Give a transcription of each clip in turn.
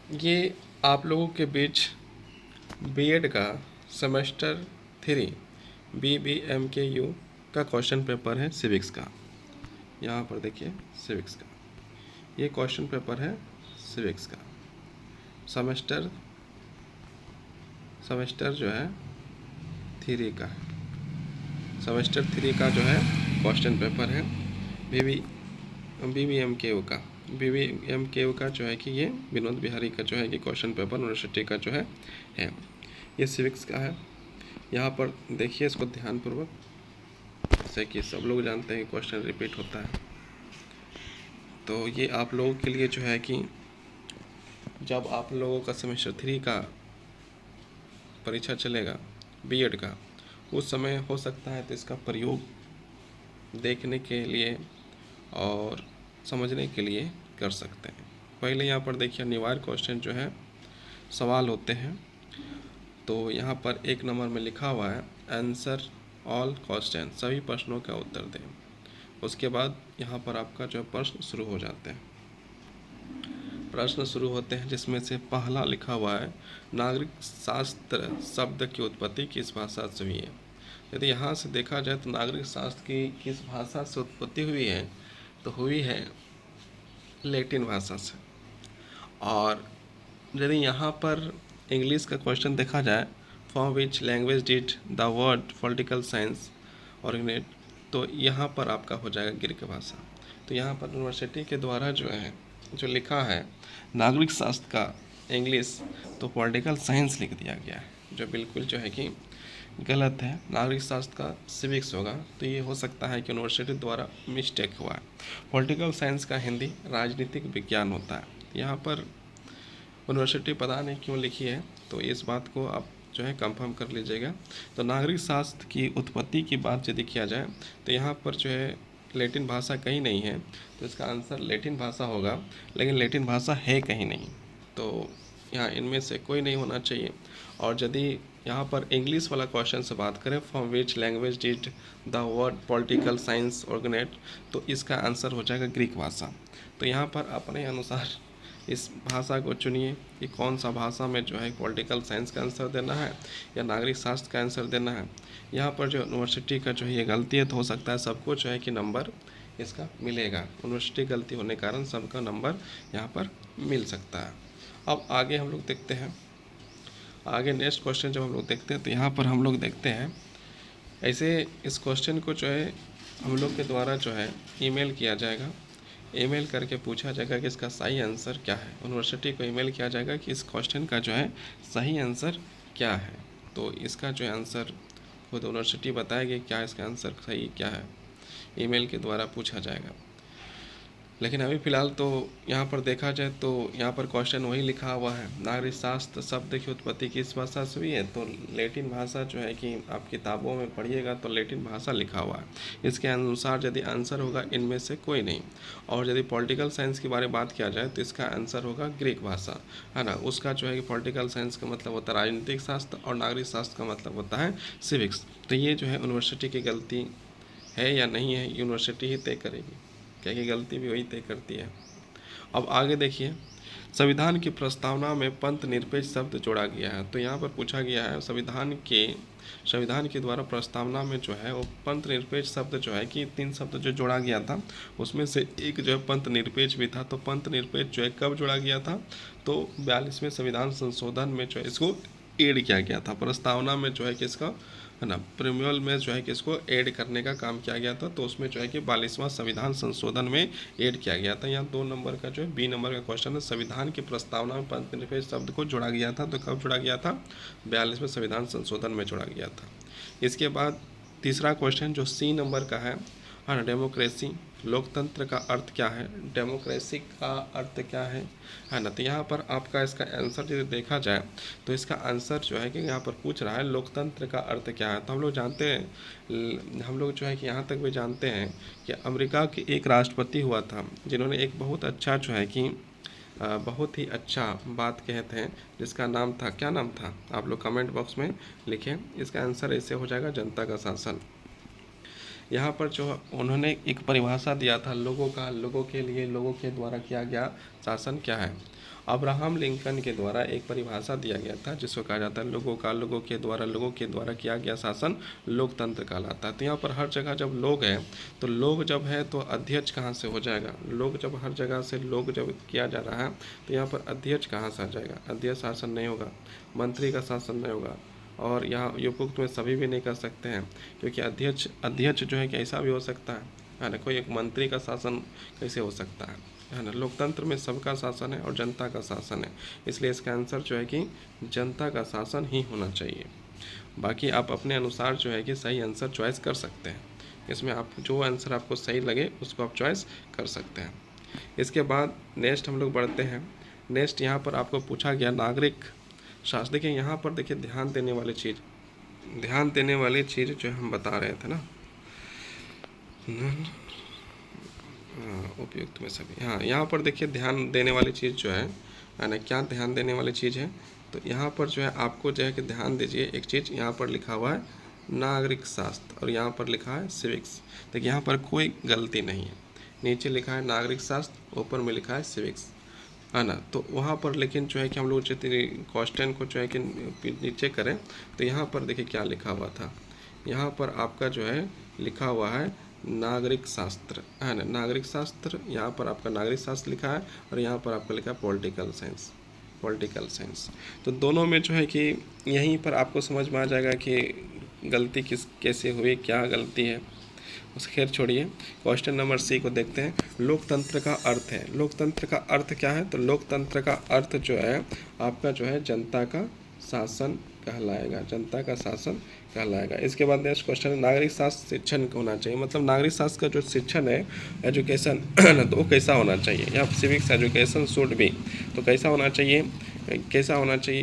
ये आप लोगों के बीच बीएड का सेमेस्टर 3 BBMKU का क्वेश्चन पेपर है सिविक्स का। यहाँ पर देखिए सिविक्स का ये क्वेश्चन पेपर है सिविक्स का। सेमेस्टर जो है 3 का है। सेमेस्टर 3 का जो है क्वेश्चन पेपर है BBMKU का। BBMKU का जो है कि ये विनोद बिहारी का जो है कि क्वेश्चन पेपर यूनिवर्सिटी का जो है ये सिविक्स का है। यहाँ पर देखिए इसको ध्यानपूर्वक, जैसे कि सब लोग जानते हैं क्वेश्चन रिपीट होता है। तो ये आप लोगों के लिए जो है कि जब आप लोगों का सेमेस्टर 3 का परीक्षा चलेगा बीएड का, उस समय हो सकता है तो इसका प्रयोग देखने के लिए और समझने के लिए कर सकते हैं। पहले यहाँ पर देखिए अनिवार्य क्वेश्चन जो है सवाल होते हैं। तो यहाँ पर 1 नंबर में लिखा हुआ है आंसर ऑल क्वेश्चन, सभी प्रश्नों का उत्तर दें। उसके बाद यहाँ पर आपका जो प्रश्न शुरू हो जाते हैं। प्रश्न शुरू होते हैं जिसमें से पहला लिखा हुआ है नागरिक शास्त्र शब्द की उत्पत्ति किस भाषा से हुई है। यदि यहाँ से देखा जाए तो नागरिक शास्त्र की किस भाषा से उत्पत्ति हुई है, तो हुई है लैटिन भाषा से। और यदि यहाँ पर इंग्लिश का क्वेश्चन देखा जाए, from which language did the word political science originate, तो यहाँ पर आपका हो जाएगा ग्रीक भाषा। तो यहाँ पर यूनिवर्सिटी के द्वारा जो है जो लिखा है नागरिक शास्त्र का इंग्लिश, तो पॉलिटिकल साइंस लिख दिया गया है, जो बिल्कुल जो है कि गलत है। नागरिक शास्त्र का सिविक्स होगा, तो ये हो सकता है कि यूनिवर्सिटी द्वारा मिस्टेक हुआ है। पॉलिटिकल साइंस का हिंदी राजनीतिक विज्ञान होता है। यहाँ पर यूनिवर्सिटी पता नहीं क्यों लिखी है, तो इस बात को आप जो है कंफर्म कर लीजिएगा। तो नागरिक शास्त्र की उत्पत्ति की बात यदि किया जाए तो यहाँ पर जो है लैटिन भाषा कहीं नहीं है, तो इसका आंसर लैटिन भाषा होगा, लेकिन लैटिन भाषा है कहीं नहीं, तो यहाँ इनमें से कोई नहीं होना चाहिए। और यदि यहाँ पर इंग्लिश वाला क्वेश्चन से बात करें, from which language did the word political science originate, तो इसका आंसर हो जाएगा ग्रीक भाषा। तो यहाँ पर अपने अनुसार इस भाषा को चुनिए कि कौन सा भाषा में जो है पॉलिटिकल साइंस का आंसर देना है या नागरिक शास्त्र का आंसर देना है। यहाँ पर जो यूनिवर्सिटी का जो है ये गलती है, तो हो सकता है सबको जो है कि नंबर इसका मिलेगा। यूनिवर्सिटी गलती होने के कारण सबका नंबर यहाँ पर मिल सकता है। अब आगे हम लोग देखते हैं, आगे नेक्स्ट क्वेश्चन जब हम लोग देखते हैं तो यहाँ पर हम लोग देखते हैं ऐसे इस क्वेश्चन को जो है हम लोग के द्वारा जो है ईमेल किया जाएगा। ईमेल करके पूछा जाएगा कि इसका सही आंसर क्या है। यूनिवर्सिटी को ईमेल किया जाएगा कि इस क्वेश्चन का जो है सही आंसर क्या है। तो इसका जो आंसर खुद यूनिवर्सिटी बताएगी क्या इसका आंसर सही क्या है, ईमेल के द्वारा पूछा जाएगा। लेकिन अभी फ़िलहाल तो यहाँ पर देखा जाए तो यहाँ पर क्वेश्चन वही लिखा हुआ है नागरिक शास्त्र शब्द की उत्पत्ति किस भाषा से हुई है, तो लैटिन भाषा जो है कि आप किताबों में पढ़िएगा तो लैटिन भाषा लिखा हुआ है। इसके अनुसार यदि आंसर होगा इनमें से कोई नहीं। और यदि पॉलिटिकल साइंस के बारे में बात किया जाए तो इसका आंसर होगा ग्रीक भाषा, है ना। उसका जो है कि पॉलिटिकल साइंस का मतलब होता है राजनीतिक शास्त्र और नागरिक शास्त्र का मतलब होता है सिविक्स। तो ये जो है यूनिवर्सिटी की गलती है या नहीं है, यूनिवर्सिटी ही तय करेगी, क्या की गलती भी वही तय करती है। अब आगे देखिए, संविधान की प्रस्तावना में पंथ निरपेक्ष शब्द जोड़ा गया है। तो यहाँ पर पूछा गया है संविधान के द्वारा प्रस्तावना में जो है वो पंथ निरपेक्ष शब्द जो है कि 3 शब्द जो जोड़ा गया था, उसमें से एक जो है पंथ निरपेक्ष भी था। तो पंथ निरपेक्ष जो है कब जोड़ा गया था, तो 42वें संविधान संशोधन में जो है इसको ऐड किया गया था। प्रस्तावना में जो है कि इसका, है ना, प्रीमियल में जो है कि इसको ऐड करने का काम किया गया था। तो उसमें जो है कि 42वां संविधान संशोधन में ऐड किया गया था। यहाँ 2 नंबर का जो है बी नंबर का क्वेश्चन है, संविधान की प्रस्तावना में पंथ निरपेक्ष शब्द को जोड़ा गया था। तो कब जोड़ा गया था, 42वें संविधान संशोधन में जोड़ा गया था। इसके बाद तीसरा क्वेश्चन जो सी नंबर का है ना, डेमोक्रेसी लोकतंत्र का अर्थ क्या है, डेमोक्रेसी का अर्थ क्या है ना। तो यहाँ पर आपका इसका आंसर यदि देखा जाए तो इसका आंसर जो है कि यहाँ पर पूछ रहा है लोकतंत्र का अर्थ क्या है। तो हम लोग जानते हैं, हम लोग जो है कि यहाँ तक भी जानते हैं कि अमेरिका के एक राष्ट्रपति हुआ था जिन्होंने एक बहुत अच्छा जो है कि बहुत ही अच्छा बात कहते हैं, जिसका नाम था, क्या नाम था, आप लोग कमेंट बॉक्स में लिखें। इसका आंसर ऐसे हो जाएगा जनता का शासन। यहाँ पर जो उन्होंने एक परिभाषा दिया था लोगों का, लोगों के लिए, लोगों के द्वारा किया गया शासन क्या है। अब्राहम लिंकन के द्वारा एक परिभाषा दिया गया था जिसको कहा जाता है लोगों का, लोगों के द्वारा किया गया शासन लोकतंत्र कहलाता है। तो यहाँ पर हर जगह जब लोग हैं तो लोग जब है तो अध्यक्ष कहाँ से हो जाएगा, लोग जब हर जगह से लोग जब किया जा रहा है तो यहाँ पर अध्यक्ष कहाँ से आ जाएगा, अध्यक्ष शासन नहीं होगा, मंत्री का शासन नहीं होगा, और यहाँ उपयुक्त में सभी भी नहीं कर सकते हैं क्योंकि अध्यक्ष जो है कि ऐसा भी हो सकता है ना, कोई एक मंत्री का शासन कैसे हो सकता है ना। लोकतंत्र में सबका शासन है और जनता का शासन है, इसलिए इसका आंसर जो है कि जनता का शासन ही होना चाहिए। बाकी आप अपने अनुसार जो है कि सही आंसर चॉइस कर सकते हैं, इसमें आप जो आंसर आपको सही लगे उसको आप चॉइस कर सकते हैं। इसके बाद नेक्स्ट हम लोग बढ़ते हैं। नेक्स्ट यहाँ पर आपको पूछा गया नागरिक शास्त्र। देखिए यहाँ पर देखिए ध्यान देने वाली चीज़ जो हम बता रहे थे ना, उपयुक्त में सभी, हाँ यहाँ पर देखिए ध्यान देने वाली चीज़ जो है ना, क्या ध्यान देने वाली चीज़ है, तो यहाँ पर जो है आपको जो है कि ध्यान दीजिए एक चीज़, यहाँ पर लिखा हुआ है नागरिक शास्त्र और यहाँ पर लिखा है सिविक्स। देखिए यहाँ पर कोई गलती नहीं है, नीचे लिखा है नागरिक शास्त्र, ऊपर में लिखा है सिविक्स, है ना। तो वहाँ पर लेकिन जो है कि हम लोग क्वेश्चन को जो है कि नीचे करें तो यहाँ पर देखिए क्या लिखा हुआ था, यहाँ पर आपका जो है लिखा हुआ है नागरिक शास्त्र, है ना, नागरिक शास्त्र, यहाँ पर आपका नागरिक शास्त्र लिखा है और यहाँ पर आपका लिखा है पॉलिटिकल साइंस। तो दोनों में जो है कि यहीं पर आपको समझ में आ जाएगा कि गलती कैसे हुई, क्या गलती है। उस खैर छोड़िए, क्वेश्चन नंबर सी को देखते हैं। लोकतंत्र का अर्थ है, लोकतंत्र का अर्थ क्या है, तो लोकतंत्र का अर्थ जो है आपका जो है जनता का शासन कहलाएगा, जनता का शासन कहलाएगा। इसके बाद नेक्स्ट क्वेश्चन है नागरिक शास्त्र शिक्षण होना चाहिए, मतलब नागरिक शास्त्र का जो शिक्षण है एजुकेशन तो वो कैसा होना चाहिए, या सिविक्स एजुकेशन शुड बी, तो कैसा होना चाहिए,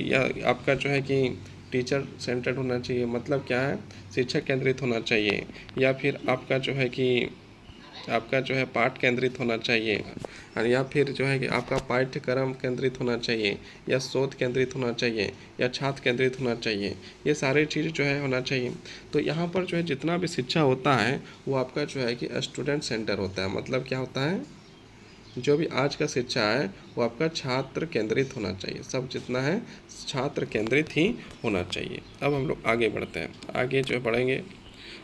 या आपका जो है कि टीचर सेंटर्ड होना चाहिए, मतलब क्या है शिक्षक केंद्रित होना चाहिए, या फिर आपका जो है कि आपका जो है पाठ केंद्रित होना चाहिए, या फिर जो है कि आपका पाठ्यक्रम केंद्रित होना चाहिए, या शोध केंद्रित होना चाहिए, या छात्र केंद्रित होना चाहिए, ये सारे चीज़ जो है होना चाहिए। तो यहाँ पर जो है जितना भी शिक्षा होता है वो आपका जो है कि स्टूडेंट सेंटर होता है, मतलब क्या होता है, जो भी आज का शिक्षा है वो आपका छात्र केंद्रित होना चाहिए, सब जितना है छात्र केंद्रित ही होना चाहिए। अब हम लोग आगे बढ़ते हैं,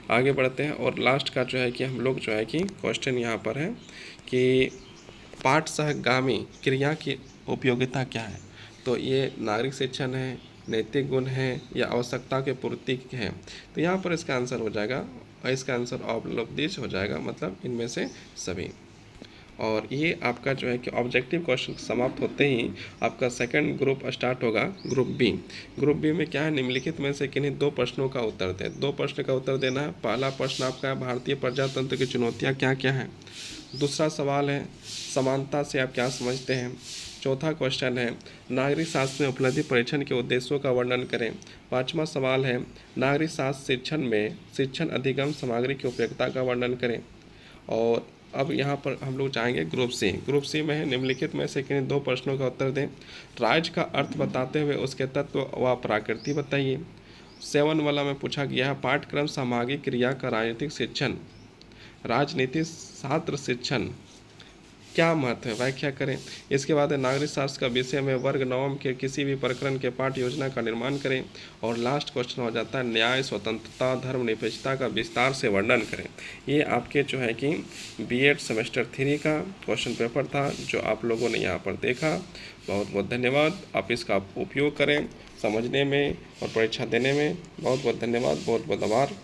आगे बढ़ते हैं और लास्ट का जो है कि हम लोग जो है कि क्वेश्चन यहाँ पर है कि पाठ सहगामी क्रिया की उपयोगिता क्या है, तो ये नागरिक शिक्षण है, नैतिक गुण है, या आवश्यकता के पूर्ति है। तो यहाँ पर इसका आंसर हो जाएगा, इसका आंसर ऑल ऑफ दिस हो जाएगा, मतलब इनमें से सभी। और ये आपका जो है कि ऑब्जेक्टिव क्वेश्चन समाप्त होते ही आपका सेकंड ग्रुप स्टार्ट होगा, ग्रुप बी में क्या है, निम्नलिखित में से किन्हीं दो प्रश्नों का उत्तर दें। दो प्रश्न का उत्तर देना है। पहला प्रश्न आपका है भारतीय प्रजातंत्र की चुनौतियाँ क्या क्या हैं। दूसरा सवाल है समानता से आप क्या समझते हैं। चौथा क्वेश्चन है नागरिक शास्त्र में उपलब्धि परीक्षण के उद्देश्यों का वर्णन करें। पाँचवा सवाल है नागरिक शास्त्र शिक्षण में शिक्षण अधिगम सामग्री की उपयोगिता का वर्णन करें। और अब यहाँ पर हम लोग जाएंगे ग्रुप सी में है निम्नलिखित में से किन्हीं दो प्रश्नों का उत्तर दें। राज्य का अर्थ बताते हुए उसके तत्व व प्रकृति बताइए। 7 वाला में पूछा गया है पाठ्यक्रम सामाजिक क्रिया का राजनीतिक शिक्षण, राजनीति छात्र शिक्षण क्या महत्व है, व्याख्या करें। इसके बाद नागरिक शास्त्र का विषय में वर्ग 9 के किसी भी प्रकरण के पाठ योजना का निर्माण करें। और लास्ट क्वेश्चन हो जाता है न्याय, स्वतंत्रता, धर्मनिरपेक्षता का विस्तार से वर्णन करें। ये आपके जो है कि बीएड सेमेस्टर 3 का क्वेश्चन पेपर था जो आप लोगों ने यहाँ पर देखा। बहुत बहुत धन्यवाद। आप इसका उपयोग करें समझने में और परीक्षा देने में। बहुत बहुत धन्यवाद, बहुत बहुत आभार।